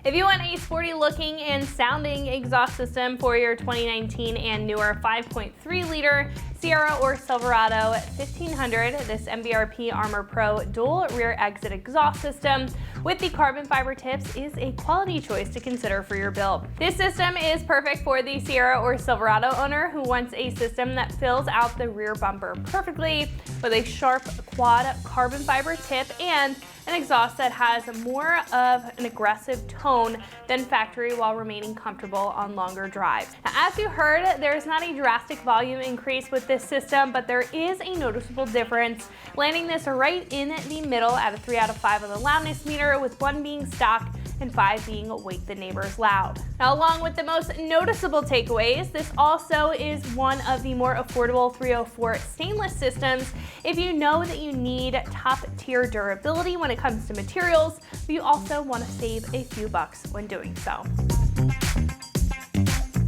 If you want a sporty looking and sounding exhaust system for your 2019 and newer 5.3 liter Sierra or Silverado 1500, this MBRP Armor Pro dual rear exit exhaust system with the carbon fiber tips is a quality choice to consider for your build. This system is perfect for the Sierra or Silverado owner who wants a system that fills out the rear bumper perfectly with a sharp quad carbon fiber tip and an exhaust that has more of an aggressive tone than factory while remaining comfortable on longer drives. Now, as you heard, there's not a drastic volume increase with this system, but there is a noticeable difference, landing this right in the middle at a 3 out of 5 on the loudness meter, with 1 being stock and 5 being Wake the Neighbors Loud. Now, along with the most noticeable takeaways, this also is one of the more affordable 304 stainless systems if you know that you need top tier durability when it comes to materials, but you also want to save a few bucks when doing so.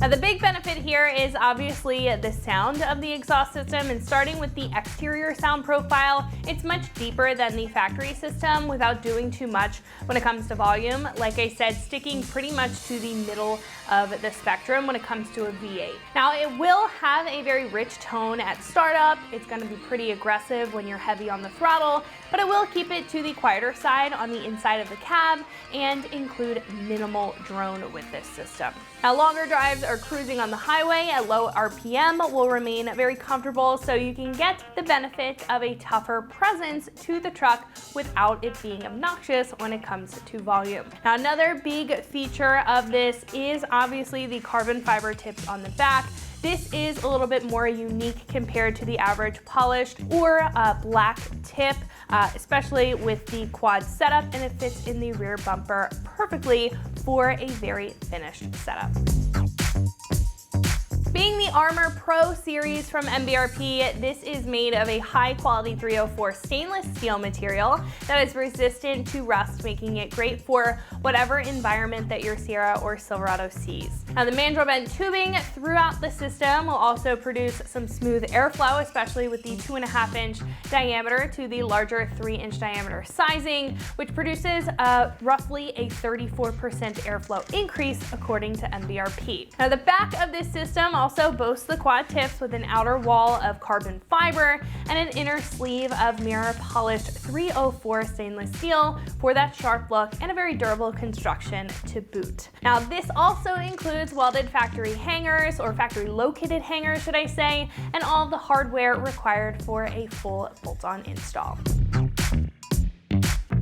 Now, the big benefit here is obviously the sound of the exhaust system, and starting with the exterior sound profile, it's much deeper than the factory system without doing too much when it comes to volume. Like I said, sticking pretty much to the middle of the spectrum when it comes to a V8. Now, it will have a very rich tone at startup. It's going to be pretty aggressive when you're heavy on the throttle, but it will keep it to the quieter side on the inside of the cab and include minimal drone with this system. Now, longer drives or cruising on the highway at low RPM will remain very comfortable, so you can get the benefit of a tougher presence to the truck without it being obnoxious when it comes to volume. Now, another big feature of this is obviously the carbon fiber tips on the back. This is a little bit more unique compared to the average polished or black tip, especially with the quad setup, and it fits in the rear bumper perfectly for a very finished setup. Being the Armor Pro series from MBRP, this is made of a high quality 304 stainless steel material that is resistant to rust, making it great for whatever environment that your Sierra or Silverado sees. Now, the mandrel bent tubing throughout the system will also produce some smooth airflow, especially with the 2.5-inch diameter to the larger 3-inch diameter sizing, which produces roughly a 34% airflow increase according to MBRP. Now, the back of this system also boasts the quad tips with an outer wall of carbon fiber and an inner sleeve of mirror polished 304 stainless steel for that sharp look and a very durable construction to boot. Now, this also includes welded factory hangers, or factory located hangers should I say, and all of the hardware required for a full bolt-on install.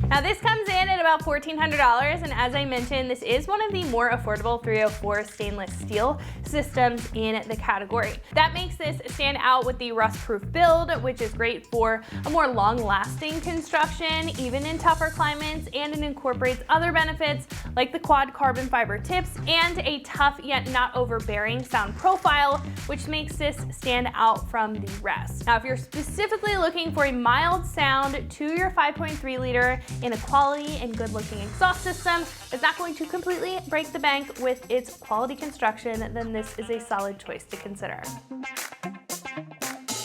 Now, this comes in at about $1,400, and as I mentioned, this is one of the more affordable 304 stainless steel systems in the category. That makes this stand out with the rust-proof build, which is great for a more long-lasting construction, even in tougher climates, and it incorporates other benefits like the quad carbon fiber tips and a tough yet not overbearing sound profile, which makes this stand out from the rest. Now, if you're specifically looking for a mild sound to your 5.3 liter in a quality and good looking exhaust system that's not going to completely break the bank with its quality construction, then this is a solid choice to consider.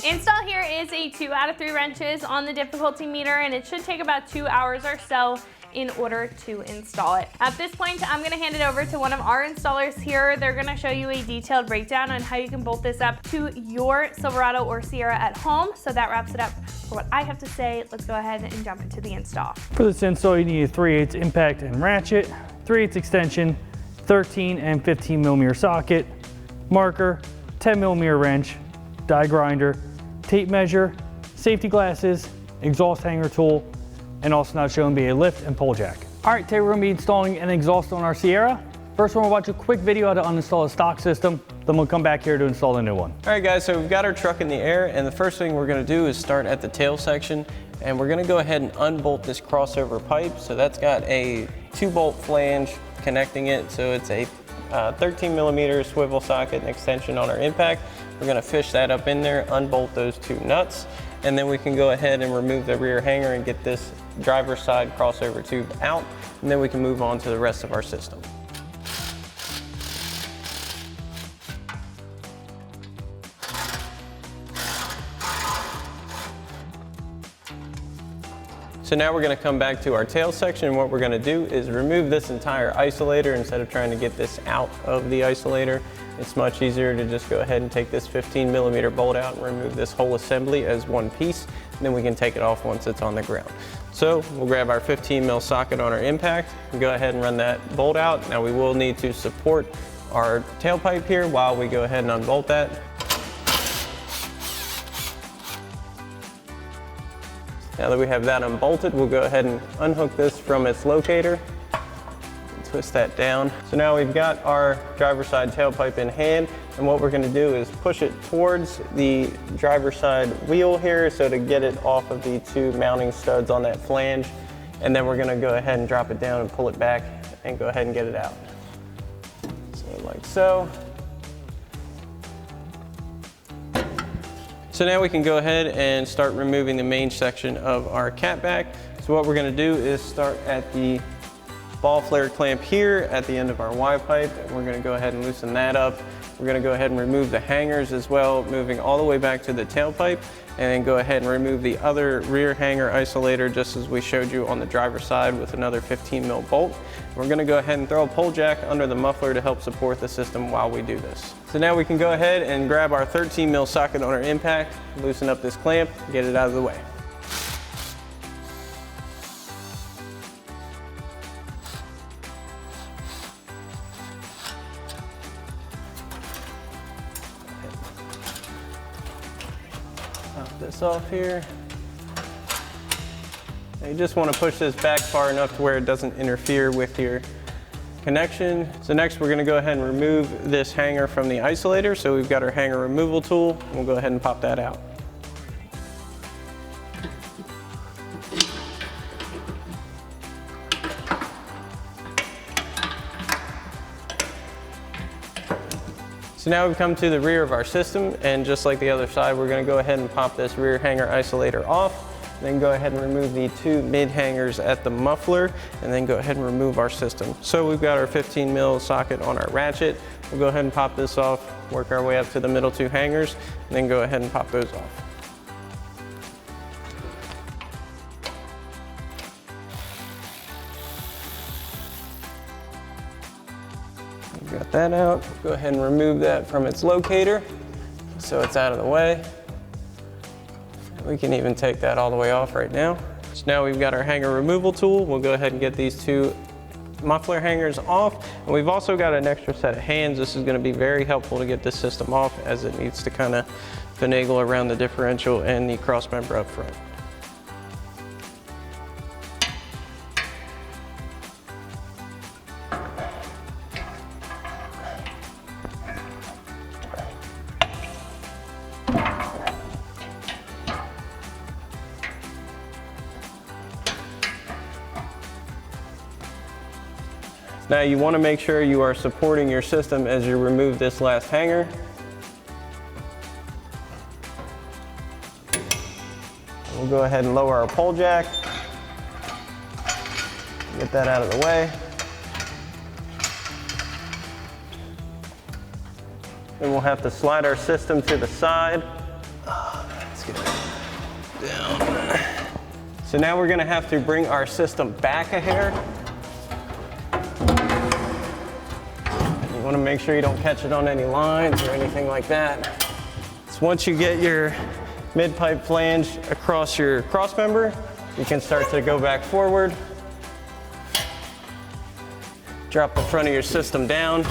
Install here is a 2 out of 3 wrenches on the difficulty meter, and it should take about 2 hours or so in order to install it. At this point, I'm gonna hand it over to one of our installers here. They're gonna show you a detailed breakdown on how you can bolt this up to your Silverado or Sierra at home. So that wraps it up for what I have to say. Let's go ahead and jump into the install. For this install, you need a 3/8 impact and ratchet, 3/8 extension, 13 and 15 millimeter socket, marker, 10 millimeter wrench, die grinder, tape measure, safety glasses, exhaust hanger tool, and also not shown be a lift and pull jack. All right, today we're gonna be installing an exhaust on our Sierra. First, we're gonna watch a quick video how to uninstall a stock system, then we'll come back here to install the new one. All right guys, so we've got our truck in the air, and the first thing we're gonna do is start at the tail section, and we're gonna go ahead and unbolt this crossover pipe. So that's got a 2-bolt flange connecting it, so it's a 13 millimeter swivel socket and extension on our impact. We're gonna fish that up in there, unbolt those 2 nuts, and then we can go ahead and remove the rear hanger and get this driver's side crossover tube out, and then we can move on to the rest of our system. So now we're going to come back to our tail section. What we're going to do is remove this entire isolator instead of trying to get this out of the isolator. It's much easier to just go ahead and take this 15mm bolt out and remove this whole assembly as one piece, and then we can take it off once it's on the ground. So we'll grab our 15mm socket on our impact and go ahead and run that bolt out. Now we will need to support our tailpipe here while we go ahead and unbolt that. Now that we have that unbolted, we'll go ahead and unhook this from its locator. Twist that down. So now we've got our driver's side tailpipe in hand, and what we're going to do is push it towards the driver's side wheel here, so to get it off of the two mounting studs on that flange, and then we're going to go ahead and drop it down and pull it back and go ahead and get it out. So like so. So now we can go ahead and start removing the main section of our catback. So what we're going to do is start at the ball flare clamp here at the end of our Y pipe. We're going to go ahead and loosen that up. We're going to go ahead and remove the hangers as well, moving all the way back to the tailpipe, and then go ahead and remove the other rear hanger isolator just as we showed you on the driver's side with another 15mm bolt. We're going to go ahead and throw a pull jack under the muffler to help support the system while we do this. So now we can go ahead and grab our 13mm socket on our impact, loosen up this clamp, get it out of the way. Pop this off here. Now you just want to push this back far enough to where it doesn't interfere with your connection. So next we're going to go ahead and remove this hanger from the isolator. So we've got our hanger removal tool, and we'll go ahead and pop that out. So now we've come to the rear of our system, and just like the other side, we're going to go ahead and pop this rear hanger isolator off. Then go ahead and remove the two mid hangers at the muffler, and then go ahead and remove our system. So we've got our 15mm socket on our ratchet. We'll go ahead and pop this off, work our way up to the middle two hangers, and then go ahead and pop those off. Got that out. Go ahead and remove that from its locator so it's out of the way. We can even take that all the way off right now. So now we've got our hanger removal tool. We'll go ahead and get these two muffler hangers off. And we've also got an extra set of hands. This is going to be very helpful to get this system off, as it needs to kind of finagle around the differential and the cross member up front. Now you want to make sure you are supporting your system as you remove this last hanger. We'll go ahead and lower our pull jack. Get that out of the way. Then we'll have to slide our system to the side. Let's get it down. So now we're going to have to bring our system back a hair. You want to make sure you don't catch it on any lines or anything like that. So once you get your mid-pipe flange across your cross member, you can start to go back forward. Drop the front of your system down.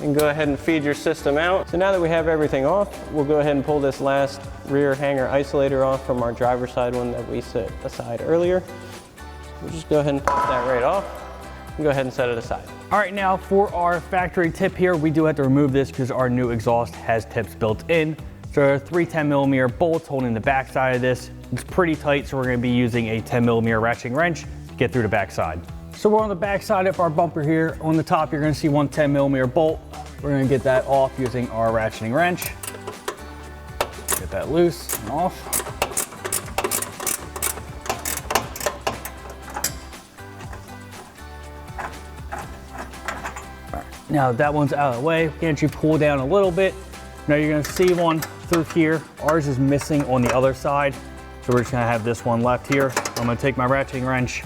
And go ahead and feed your system out. So now that we have everything off, we'll go ahead and pull this last rear hanger isolator off from our driver's side one that we set aside earlier. We'll just go ahead and pop that right off and go ahead and set it aside. All right, now for our factory tip here, we do have to remove this because our new exhaust has tips built in. So there are 3 10mm bolts holding the back side of this. It's pretty tight, so we're going to be using a 10mm ratcheting wrench to get through the back side. So we're on the back side of our bumper here. On the top, you're going to see one 10mm bolt. We're going to get that off using our ratcheting wrench. Get that loose and off. Now that one's out of the way, we can actually pull down a little bit. Now you're gonna see one through here. Ours is missing on the other side. So we're just gonna have this one left here. I'm gonna take my ratcheting wrench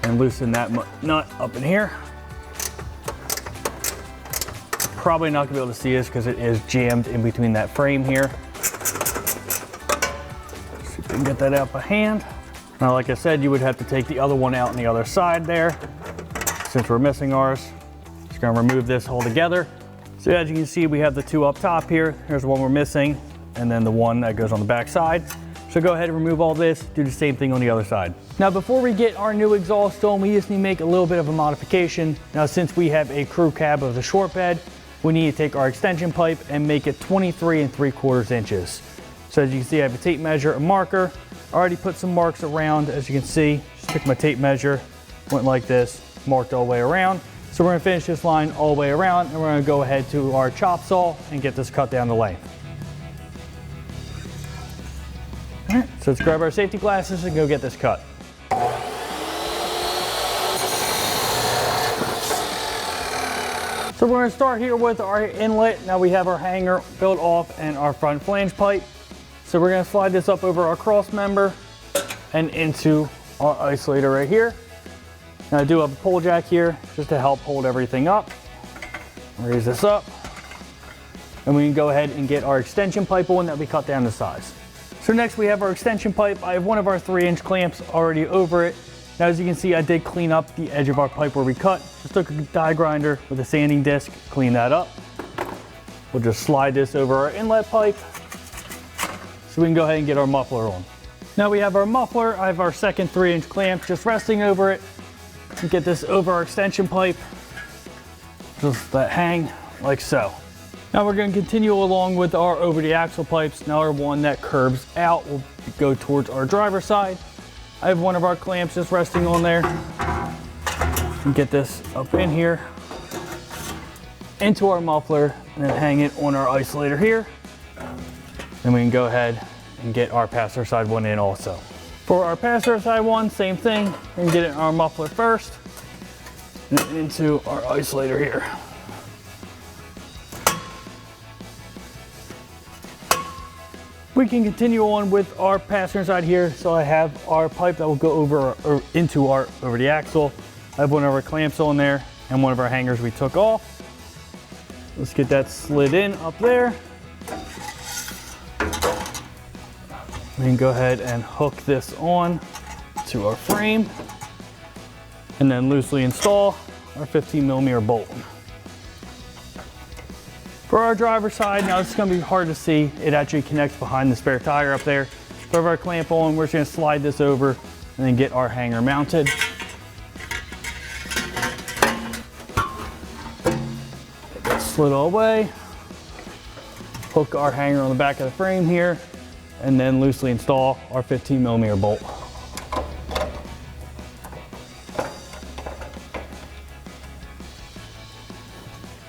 and loosen that nut up in here. Probably not gonna be able to see this because it is jammed in between that frame here. See if we can get that out by hand. Now, like I said, you would have to take the other one out on the other side there. Since we're missing ours, just gonna remove this altogether. So as you can see, we have the two up top here. Here's the one we're missing, and then the one that goes on the back side. So go ahead and remove all this, do the same thing on the other side. Now before we get our new exhaust on, we just need to make a little bit of a modification. Now since we have a crew cab of the short bed, we need to take our extension pipe and make it 23 3/4 inches. So as you can see, I have a tape measure, a marker. I already put some marks around, as you can see. Just took my tape measure, went like this, marked all the way around. So we're gonna finish this line all the way around, and we're gonna go ahead to our chop saw and get this cut down the length. All right, so let's grab our safety glasses and go get this cut. So we're gonna start here with our inlet. Now we have our hanger built off and our front flange pipe. So we're gonna slide this up over our cross member and into our isolator right here. Now I do have a pull jack here just to help hold everything up. Raise this up. And we can go ahead and get our extension pipe on that we cut down to size. So next we have our extension pipe. I have one of our 3-inch clamps already over it. Now as you can see, I did clean up the edge of our pipe where we cut. Just took a die grinder with a sanding disc, clean that up. We'll just slide this over our inlet pipe so we can go ahead and get our muffler on. Now we have our muffler. I have our second 3-inch clamp just resting over it. And get this over our extension pipe. Just let hang like so. Now we're going to continue along with our over the axle pipes. Now our one that curves out will go towards our driver's side. I have one of our clamps just resting on there. And get this up in here into our muffler and then hang it on our isolator here. Then we can go ahead and get our passenger side one in also. For our passenger side one, same thing. We're gonna get it in our muffler first and then into our isolator here. We can continue on with our passenger side here. So I have our pipe that will go over or into our over the axle. I have one of our clamps on there and one of our hangers we took off. Let's get that slid in up there. We can go ahead and hook this on to our frame and then loosely install our 15mm bolt. For our driver's side, now it's gonna be hard to see. It actually connects behind the spare tire up there. So with our clamp on, we're just gonna slide this over and then get our hanger mounted. Get that slid all away. Hook our hanger on the back of the frame here and then loosely install our 15mm bolt.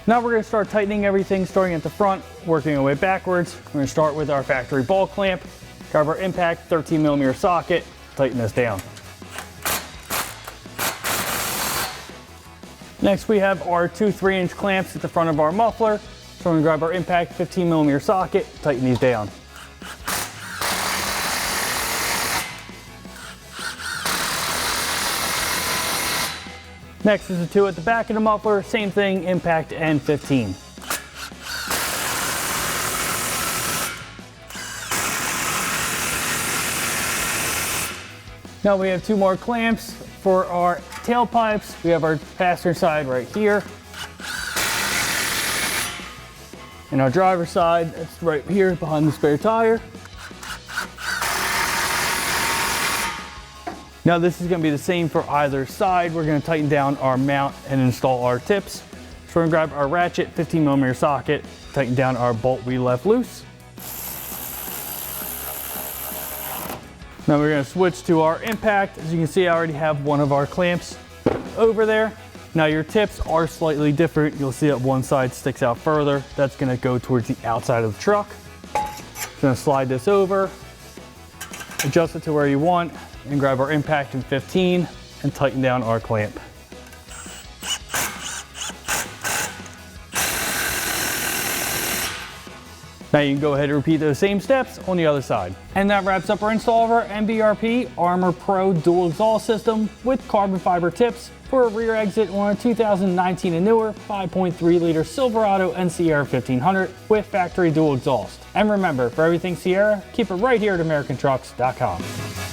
Now we're going to start tightening everything, starting at the front, working our way backwards. We're going to start with our factory ball clamp, grab our impact 13mm socket, tighten this down. Next we have our two 3-inch clamps at the front of our muffler. So we're going to grab our impact 15mm socket, tighten these down. Next is the two at the back of the muffler, same thing, impact and 15. Now we have two more clamps for our tailpipes. We have our passenger side right here. And our driver's side, that's right here behind the spare tire. Now this is going to be the same for either side. We're going to tighten down our mount and install our tips. So we're going to grab our ratchet 15mm socket, tighten down our bolt we left loose. Now we're going to switch to our impact. As you can see, I already have one of our clamps over there. Now your tips are slightly different. You'll see that one side sticks out further. That's going to go towards the outside of the truck. Just going to slide this over, adjust it to where you want, and grab our impact in 15 and tighten down our clamp. Now you can go ahead and repeat those same steps on the other side. And that wraps up our install of our MBRP Armor Pro dual exhaust system with carbon fiber tips for a rear exit on a 2019 and newer 5.3 liter Silverado and Sierra 1500 with factory dual exhaust. And remember, for everything Sierra, keep it right here at AmericanTrucks.com.